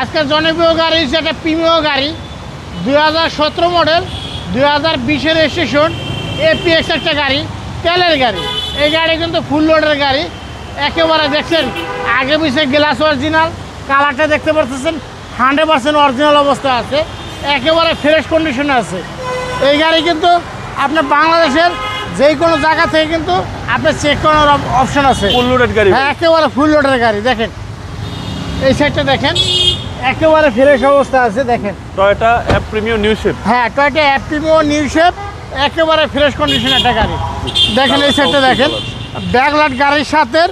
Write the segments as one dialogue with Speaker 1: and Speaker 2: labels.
Speaker 1: আজকের জনপ্রিয় গাড়ি হচ্ছে একটা প্রিমিয়াম গাড়ি 2017 মডেল 2020-এর রেজিস্ট্রেশন এপিএক্স একটা গাড়ি, তেলের গাড়ি। এই গাড়ি কিন্তু ফুল লোডের গাড়ি, একেবারে দেখছেন আগে পিছিয়ে গ্লাস অরিজিনাল, কালারটা দেখতে পাচ্ছেন 100% অরিজিনাল অবস্থা আছে, একেবারে ফ্রেশ কন্ডিশনে আছে। এই গাড়ি কিন্তু আপনার বাংলাদেশের যে কোনো জায়গা থেকে কিন্তু আপনার চেক করার অপশন আছে।
Speaker 2: ফুল লোডেড গাড়ি?
Speaker 1: হ্যাঁ, একেবারে ফুল লোডের গাড়ি। দেখেন এই সাইডটা দেখেন, একেবারে ফ্রেশ অবস্থা আছে। দেখেন
Speaker 2: টয়োটা অ্যাপ প্রিমিয়াম নিউ শেপ।
Speaker 1: হ্যাঁ, টয়োটা অ্যাপ প্রিমিয়াম নিউ শেপ, একেবারে ফ্রেশ কন্ডিশন একটা গাড়ি। দেখেন এই সাইডটা দেখেন, ব্যাকলাইট গাড়ির সাথে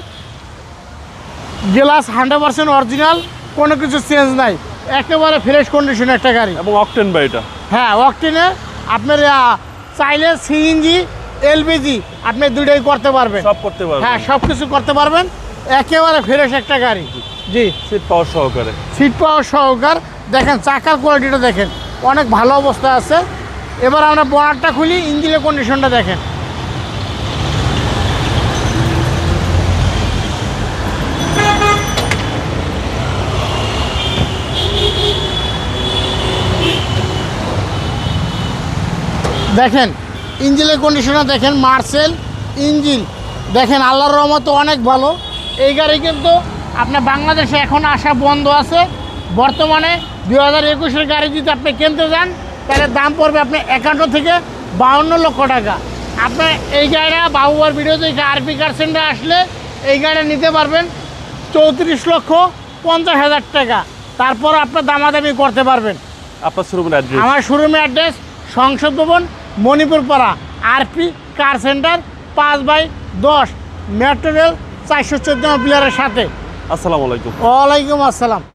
Speaker 1: গ্লাস 100% অরিজিনাল, কোনো কিছু চেঞ্জ নাই, একেবারে ফ্রেশ কন্ডিশন একটা গাড়ি।
Speaker 2: এবং অকটেন বা এটা?
Speaker 1: হ্যাঁ, অকটেনে আপনার চাইলে সিএনজি এলপিজি আপনি দুটোই করতে পারবেন,
Speaker 2: সব করতে পারবেন।
Speaker 1: হ্যাঁ, সব কিছু করতে পারবেন, একেবারে ফ্রেশ একটা গাড়ি। জি,
Speaker 2: সিট পাওয়ার সহকারে।
Speaker 1: সিট পাওয়ার সহকার। দেখেন চাকার কোয়ালিটিটা দেখেন, অনেক ভালো অবস্থা আছে। এবার আমরা বনারটা খুলি, ইঞ্জিনের কন্ডিশনটা দেখেন। দেখেন ইঞ্জিনের কন্ডিশনটা দেখেন, মার্সেল ইঞ্জিন দেখেন, আল্লাহর রহমতে অনেক ভালো। এই গাড়ি কিন্তু আপনার বাংলাদেশে এখন আসা বন্ধ আছে। বর্তমানে 2021-এর গাড়ি যদি আপনি কিনতে যান তাহলে দাম পড়বে আপনার 51 থেকে 52 লক্ষ টাকা। আপনার এই গাড়িটা বাবুবার ভিডিও থেকে আরপি কার সেন্টারে আসলে এই গাড়িটা নিতে পারবেন 34,50,000 টাকা। তারপর আপনার দামাদামি করতে পারবেন।
Speaker 2: আপনার শোরুমের অ্যাড্রেস?
Speaker 1: আমার শোরুমের অ্যাড্রেস সংসদ ভবন, মণিপুর পাড়া, আরপি কার সেন্টার, 5/10, মেট্রো রেল 414 পিলারের সাথে।
Speaker 2: আসসালামু আলাইকুম।
Speaker 1: ওয়ালাইকুম আসসালাম।